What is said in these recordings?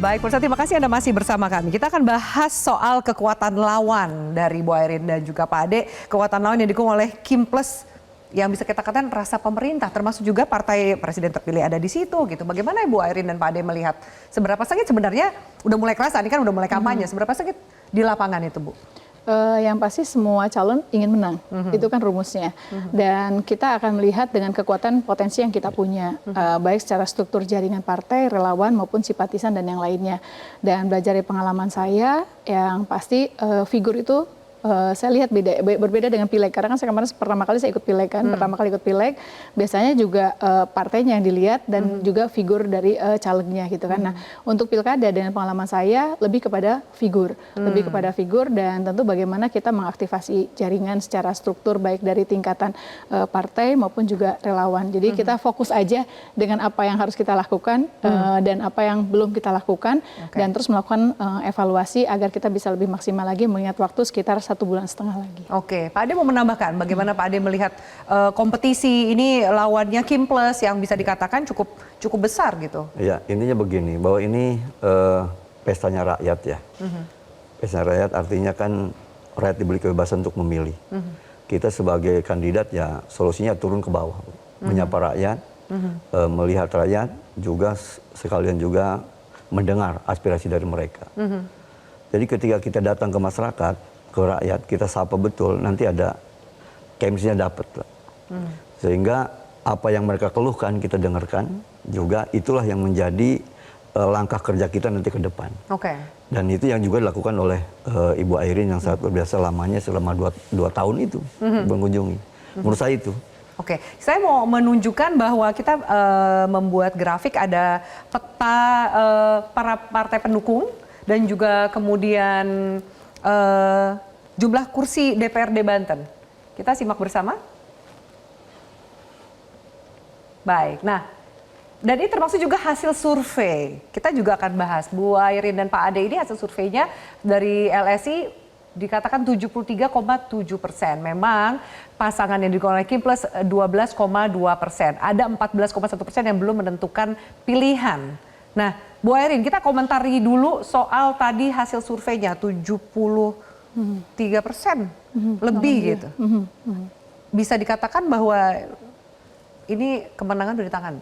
Baik, pemirsa, terima kasih Anda masih bersama kami. Kita akan bahas soal kekuatan lawan dari Bu Airin dan juga Pak Ade. Kekuatan lawan yang didukung oleh Kim Plus yang bisa kita katakan rasa pemerintah, termasuk juga partai presiden terpilih ada di situ gitu. Bagaimana Bu Airin dan Pak Ade melihat seberapa sakit sebenarnya udah mulai kerasa, ini kan udah mulai kampanye, seberapa sakit di lapangan itu Bu? Yang pasti semua calon ingin menang, itu kan rumusnya. Dan kita akan melihat dengan kekuatan potensi yang kita punya, baik secara struktur jaringan partai, relawan maupun simpatisan dan yang lainnya. Dan belajar dari pengalaman saya, yang pasti figur itu saya lihat berbeda dengan pileg. Karena kan saya kemarin pertama kali saya ikut pileg kan, pertama kali ikut pileg, biasanya juga partainya yang dilihat dan juga figur dari calegnya gitu kan. Nah, untuk pilkada dengan pengalaman saya lebih kepada figur, dan tentu bagaimana kita mengaktifasi jaringan secara struktur baik dari tingkatan partai maupun juga relawan. Jadi kita fokus aja dengan apa yang harus kita lakukan dan apa yang belum kita lakukan dan terus melakukan evaluasi agar kita bisa lebih maksimal lagi mengingat waktu sekitar 1,5 bulan lagi. Oke, Pak Ade mau menambahkan bagaimana Pak Ade melihat kompetisi ini lawannya Kim Plus yang bisa dikatakan cukup besar gitu? Ya, intinya begini, bahwa ini pestanya rakyat ya. Pestanya rakyat artinya kan rakyat diberi kebebasan untuk memilih. Kita sebagai kandidat ya solusinya turun ke bawah, menyapa rakyat, melihat rakyat, juga sekalian juga mendengar aspirasi dari mereka. Jadi ketika kita datang ke masyarakat, ke rakyat, kita sapa betul, nanti ada chemistry-nya dapat. Sehingga apa yang mereka keluhkan kita dengarkan, juga itulah yang menjadi langkah kerja kita nanti ke depan. Dan itu yang juga dilakukan oleh Ibu Airin yang sangat berbiasa lamanya selama 2 tahun itu mengunjungi. Menurut saya itu. Oke, saya mau menunjukkan bahwa kita membuat grafik ada peta para partai pendukung dan juga kemudian jumlah kursi DPRD Banten. Kita simak bersama. Baik, nah dan ini termasuk juga hasil survei. Kita juga akan bahas Bu Airin dan Pak Ade ini hasil surveinya dari LSI dikatakan 73,7%. Memang pasangan yang didukung oleh Kim Plus 12,2%. Ada 14,1% yang belum menentukan pilihan. Nah, Bu Airin, kita komentari dulu soal tadi hasil surveinya 73% lebih gitu. Bisa dikatakan bahwa ini kemenangan dari tangan.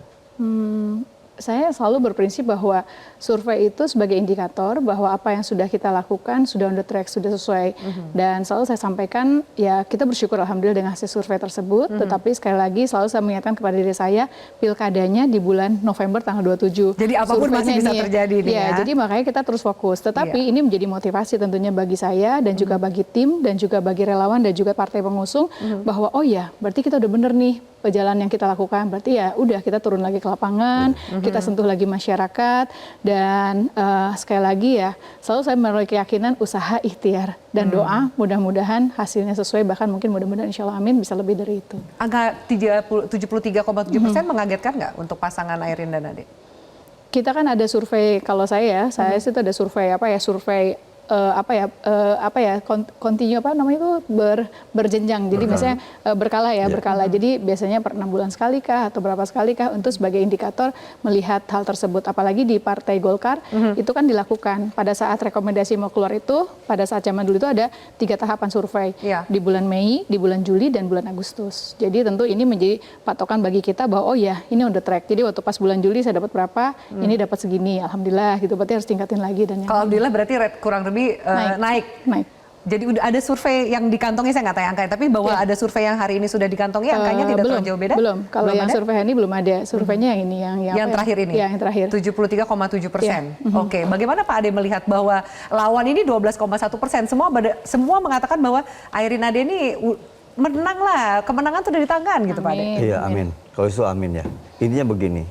Saya selalu berprinsip bahwa survei itu sebagai indikator bahwa apa yang sudah kita lakukan sudah on the track, sudah sesuai. Dan selalu saya sampaikan ya kita bersyukur alhamdulillah dengan hasil survei tersebut. Tetapi sekali lagi selalu saya mengingatkan kepada diri saya pilkadanya di bulan November tanggal 27. Jadi apapun masih bisa terjadi nih ya. Jadi makanya kita terus fokus. Tetapi ini menjadi motivasi tentunya bagi saya dan juga bagi tim dan juga bagi relawan dan juga partai pengusung bahwa oh ya berarti kita udah bener nih perjalanan yang kita lakukan. Berarti ya udah kita turun lagi ke lapangan, kita sentuh lagi masyarakat dan sekali lagi ya selalu saya memiliki keyakinan usaha ikhtiar dan doa mudah-mudahan hasilnya sesuai bahkan mungkin mudah-mudahan insya Allah amin bisa lebih dari itu. Angka 73,7% mengagetkan nggak untuk pasangan Airin dan Ade? Kita kan ada survei kalau saya itu ada survei continue itu berjenjang. Jadi biasanya berkala. Jadi biasanya per 6 bulan sekali kah atau berapa sekali kah untuk sebagai indikator melihat hal tersebut. Apalagi di Partai Golkar itu kan dilakukan pada saat rekomendasi mau keluar itu pada saat zaman dulu itu ada 3 tahapan survei di bulan Mei, di bulan Juli dan bulan Agustus. Jadi tentu ini menjadi patokan bagi kita bahwa oh ya ini on the track. Jadi waktu pas bulan Juli saya dapat berapa, ini dapat segini. Alhamdulillah gitu. Berarti harus tingkatin lagi dan kalau alhamdulillah berarti kurang lebih naik. Jadi udah ada survei yang dikantongi, saya nggak tahu angkanya, tapi bahwa ada survei yang hari ini sudah dikantongi angkanya tidak terlalu jauh beda? Belum, kalau yang survei ini belum ada, surveinya yang ini. Yang terakhir ini? Yang terakhir. 73,7%. Oke, bagaimana Pak Ade melihat bahwa lawan ini 12,1%, semua mengatakan bahwa Airin Ade ini menang lah, kemenangan sudah di tangan gitu Pak Ade? Iya, amin. Kalau itu amin ya. Intinya begini,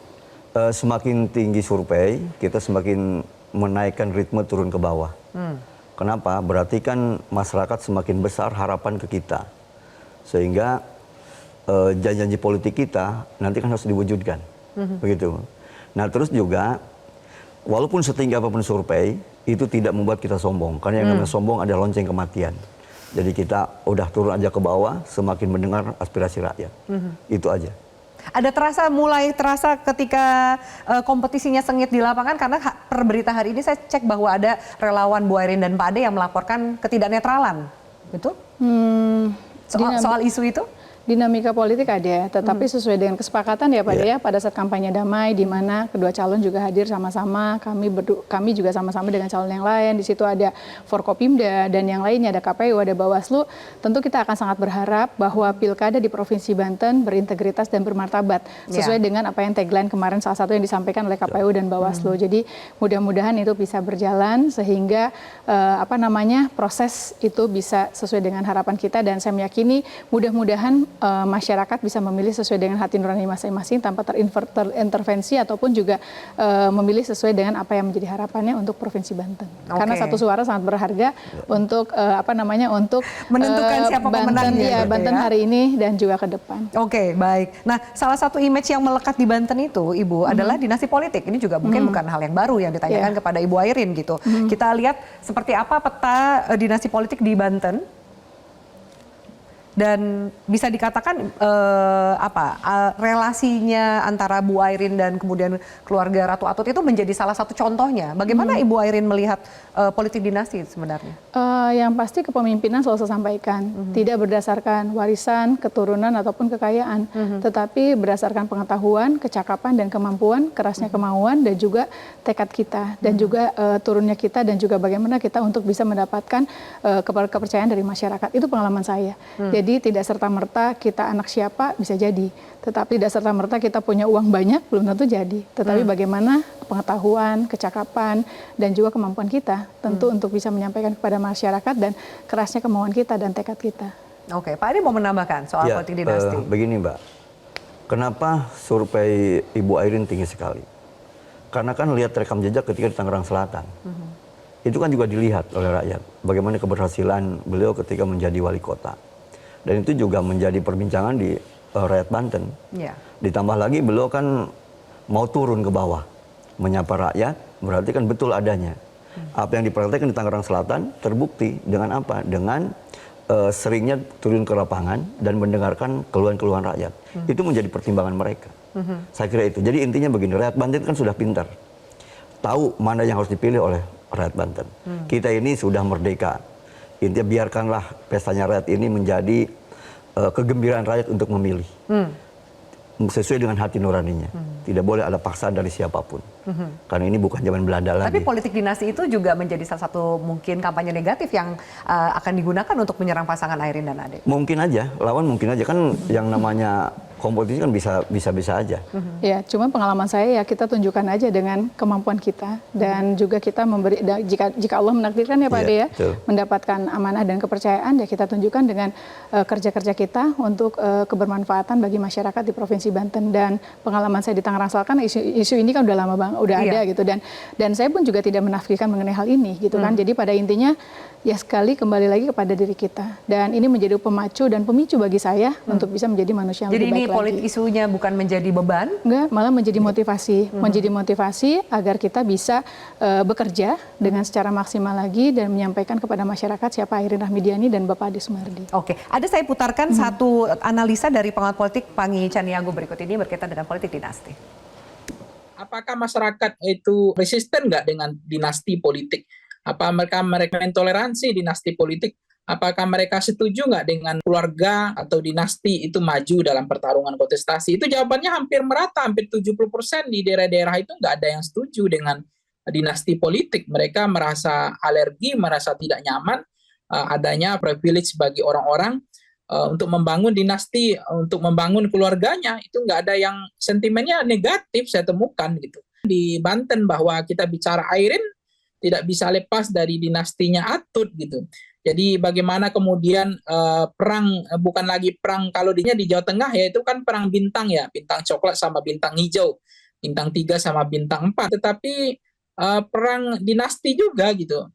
semakin tinggi survei, kita semakin menaikkan ritme turun ke bawah. Kenapa? Berarti kan masyarakat semakin besar harapan ke kita. Sehingga janji-janji politik kita nanti kan harus diwujudkan. Begitu. Nah terus juga, walaupun setinggi apapun survei, itu tidak membuat kita sombong. Karena yang namanya sombong ada lonceng kematian. Jadi kita udah turun aja ke bawah, semakin mendengar aspirasi rakyat. Itu aja. Mulai terasa ketika kompetisinya sengit di lapangan, karena per berita hari ini saya cek bahwa ada relawan Bu Airin dan Pak Ade yang melaporkan ketidaknetralan, betul? Soal isu itu? Dinamika politik ada, tetapi sesuai dengan kesepakatan ya Pak Dea, pada saat kampanye damai di mana kedua calon juga hadir sama-sama, kami juga sama-sama dengan calon yang lain, di situ ada Forkopimda dan yang lainnya, ada KPU, ada Bawaslu. Tentu kita akan sangat berharap bahwa pilkada di Provinsi Banten berintegritas dan bermartabat, sesuai dengan apa yang tagline kemarin salah satu yang disampaikan oleh KPU dan Bawaslu. Jadi mudah-mudahan itu bisa berjalan sehingga proses itu bisa sesuai dengan harapan kita, dan saya meyakini mudah-mudahan masyarakat bisa memilih sesuai dengan hati nurani masing-masing tanpa terintervensi ataupun juga memilih sesuai dengan apa yang menjadi harapannya untuk Provinsi Banten. Karena satu suara sangat berharga untuk untuk menentukan siapa pemenangnya. Banten hari ini dan juga ke depan. Oke, baik. Nah, salah satu image yang melekat di Banten itu, Ibu, adalah dinasti politik. Ini juga mungkin bukan hal yang baru yang ditanyakan kepada Ibu Airin gitu. Kita lihat seperti apa peta dinasti politik di Banten. Dan bisa dikatakan relasinya antara Bu Airin dan kemudian keluarga Ratu Atut itu menjadi salah satu contohnya. Bagaimana Ibu Airin melihat politik dinasti sebenarnya? Yang pasti kepemimpinan selalu saya sampaikan, tidak berdasarkan warisan, keturunan ataupun kekayaan, tetapi berdasarkan pengetahuan, kecakapan dan kemampuan, kerasnya kemauan dan juga tekad kita dan juga turunnya kita dan juga bagaimana kita untuk bisa mendapatkan kepercayaan dari masyarakat. Itu pengalaman saya. Jadi tidak serta-merta kita anak siapa bisa jadi, tetapi tidak serta-merta kita punya uang banyak belum tentu jadi. Tetapi bagaimana pengetahuan, kecakapan, dan juga kemampuan kita tentu untuk bisa menyampaikan kepada masyarakat dan kerasnya kemauan kita dan tekad kita. Oke, Pak Ade mau menambahkan soal politik dinasti? Begini Mbak, kenapa survei Ibu Airin tinggi sekali? Karena kan lihat rekam jejak ketika di Tangerang Selatan. Itu kan juga dilihat oleh rakyat, bagaimana keberhasilan beliau ketika menjadi wali kota. Dan itu juga menjadi perbincangan di rakyat Banten. Ditambah lagi beliau kan mau turun ke bawah, menyapa rakyat, berarti kan betul adanya. Apa yang dipraktekkan di Tangerang Selatan terbukti dengan apa? Dengan seringnya turun ke lapangan dan mendengarkan keluhan-keluhan rakyat. Itu menjadi pertimbangan mereka. Saya kira itu. Jadi intinya begini, rakyat Banten kan sudah pintar. Tahu mana yang harus dipilih oleh rakyat Banten. Kita ini sudah merdeka. Intinya biarkanlah pestanya rakyat ini menjadi kegembiraan rakyat untuk memilih. Sesuai dengan hati nuraninya. Tidak boleh ada paksaan dari siapapun. Karena ini bukan zaman Belanda lagi. Tapi politik dinasti itu juga menjadi salah satu mungkin kampanye negatif yang akan digunakan untuk menyerang pasangan Airin dan Ade. Mungkin aja, lawan mungkin aja. Kan yang namanya kompetisi kan bisa aja. Ya, cuma pengalaman saya ya kita tunjukkan aja dengan kemampuan kita dan juga kita memberi jika Allah menakdirkan ya Pak Ade ya, mendapatkan amanah dan kepercayaan ya kita tunjukkan dengan kerja-kerja kita untuk kebermanfaatan bagi masyarakat di Provinsi Banten. Dan pengalaman saya di Tangerang Selatan isu ini kan udah lama banget, udah ada gitu, dan saya pun juga tidak menafikan mengenai hal ini gitu kan. Jadi pada intinya ya sekali kembali lagi kepada diri kita, dan ini menjadi pemacu dan pemicu bagi saya untuk bisa menjadi manusia yang lebih baik lagi. Jadi ini isunya bukan menjadi beban? Enggak, malah menjadi motivasi. Menjadi motivasi agar kita bisa bekerja dengan secara maksimal lagi dan menyampaikan kepada masyarakat siapa Airin Rahmidiani dan Bapak Ade Sumardi. Oke, ada saya putarkan satu analisa dari pengamat politik Pangi Caniago berikut ini berkaitan dengan politik dinasti. Apakah masyarakat itu resisten nggak dengan dinasti politik? Apa mereka intoleransi dinasti politik? Apakah mereka setuju nggak dengan keluarga atau dinasti itu maju dalam pertarungan kontestasi? Itu jawabannya hampir merata, hampir 70% di daerah-daerah itu nggak ada yang setuju dengan dinasti politik. Mereka merasa alergi, merasa tidak nyaman adanya privilege bagi orang-orang untuk membangun dinasti, untuk membangun keluarganya. Itu nggak ada yang sentimennya negatif saya temukan gitu. Di Banten bahwa kita bicara Airin, tidak bisa lepas dari dinastinya Atut gitu. Jadi bagaimana kemudian perang, bukan lagi perang kalau di Jawa Tengah ya, itu kan perang bintang ya, bintang coklat sama bintang hijau, bintang 3 sama bintang 4, tetapi perang dinasti juga gitu.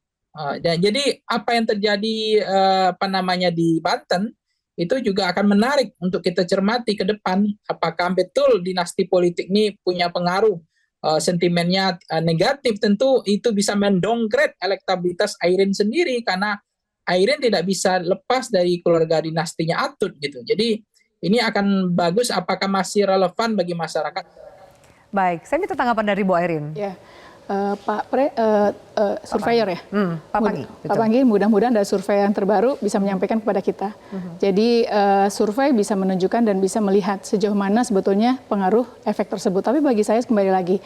Jadi apa yang terjadi di Banten itu juga akan menarik untuk kita cermati ke depan, apakah betul dinasti politik ini punya pengaruh. Sentimennya negatif, tentu itu bisa mendonggrade elektabilitas Airin sendiri karena Airin tidak bisa lepas dari keluarga dinastinya Atut gitu. Jadi ini akan bagus, apakah masih relevan bagi masyarakat? Baik, saya minta tanggapan dari Bu Airin. Ya, Pak surveyor ya. Pak Panggi. Pak Panggi, mudah-mudahan dari survei yang terbaru bisa menyampaikan kepada kita. Jadi survei bisa menunjukkan dan bisa melihat sejauh mana sebetulnya pengaruh efek tersebut. Tapi bagi saya kembali lagi,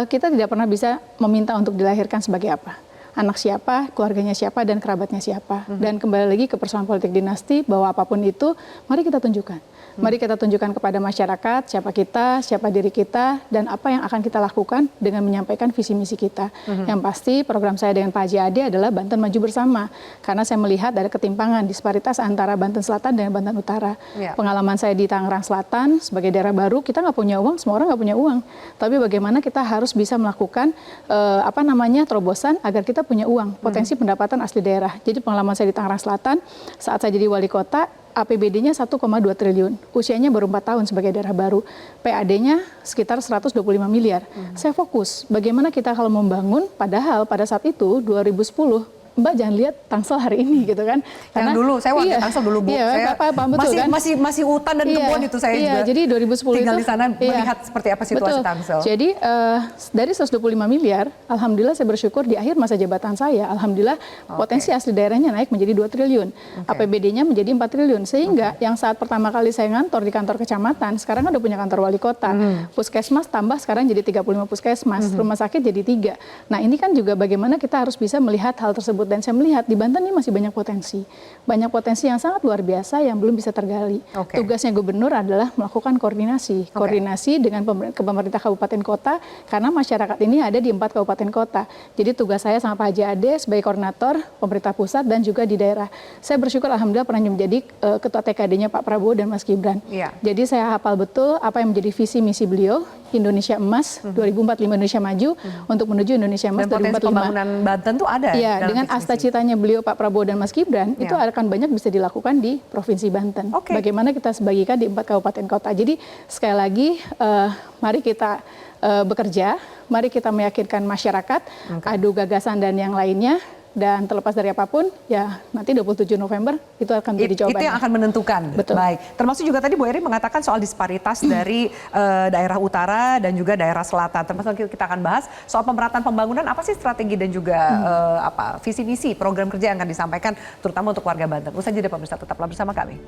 kita tidak pernah bisa meminta untuk dilahirkan sebagai apa. Anak siapa, keluarganya siapa, dan kerabatnya siapa. Dan kembali lagi ke persoalan politik dinasti, bahwa apapun itu, mari kita tunjukkan. Mari kita tunjukkan kepada masyarakat siapa kita, siapa diri kita, dan apa yang akan kita lakukan dengan menyampaikan visi misi kita. Yang pasti program saya dengan Pak Haji Ade adalah Banten Maju Bersama. Karena saya melihat ada ketimpangan, disparitas antara Banten Selatan dan Banten Utara. Ya. Pengalaman saya di Tangerang Selatan sebagai daerah baru, kita nggak punya uang, semua orang nggak punya uang. Tapi bagaimana kita harus bisa melakukan terobosan agar kita punya uang, potensi pendapatan asli daerah. Jadi pengalaman saya di Tangerang Selatan, saat saya jadi wali kota, APBD-nya 1,2 triliun. Usianya baru 4 tahun sebagai daerah baru. PAD-nya sekitar 125 miliar. Saya fokus bagaimana kita kalau membangun, padahal pada saat itu 2010 Mbak jangan lihat Tangsel hari ini gitu kan. Yang dulu, saya warga Tangsel dulu Bu. Iya, Saya paham betul kan. masih hutan dan kebun itu saya juga. Jadi 2010 tinggal itu di sana melihat seperti apa situasi betul. Tangsel. Jadi dari 125 miliar, alhamdulillah saya bersyukur di akhir masa jabatan saya, alhamdulillah potensi asli daerahnya naik menjadi 2 triliun. APBD-nya menjadi 4 triliun. Sehingga yang saat pertama kali saya ngantor di kantor kecamatan, sekarang kan udah punya kantor wali kota. Puskesmas tambah sekarang jadi 35 puskesmas, rumah sakit jadi 3. Nah, ini kan juga bagaimana kita harus bisa melihat hal tersebut, dan saya melihat di Banten ini masih banyak potensi. Banyak potensi yang sangat luar biasa yang belum bisa tergali. Tugasnya gubernur adalah melakukan koordinasi. Koordinasi dengan pemerintah kabupaten kota, karena masyarakat ini ada di 4 kabupaten kota. Jadi tugas saya sama Pak Haji Ade sebagai koordinator pemerintah pusat dan juga di daerah. Saya bersyukur alhamdulillah pernah menjadi ketua TKD-nya Pak Prabowo dan Mas Gibran. Jadi saya hafal betul apa yang menjadi visi misi beliau, Indonesia Emas 2045 Indonesia Maju untuk menuju Indonesia Emas 2045. Dan potensi pembangunan Banten tuh ada. Iya, dengan cita-citanya beliau Pak Prabowo dan Mas Gibran, itu akan banyak bisa dilakukan di Provinsi Banten. Bagaimana kita sebagikan di 4 kabupaten kota. Jadi sekali lagi, mari kita bekerja, mari kita meyakinkan masyarakat, adu gagasan dan yang lainnya. Dan terlepas dari apapun, ya nanti 27 November itu akan menjadi jawabannya. Itu yang akan menentukan. Betul. Baik. Termasuk juga tadi Bu Eri mengatakan soal disparitas dari daerah utara dan juga daerah selatan. Termasuk kita akan bahas soal pemerataan pembangunan, apa sih strategi dan juga visi misi program kerja yang akan disampaikan terutama untuk warga Banten. Usai jeda pemirsa, tetaplah bersama kami.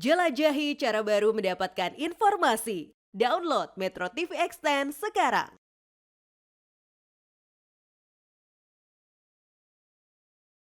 Jelajahi cara baru mendapatkan informasi. Download Metro TV Extend sekarang.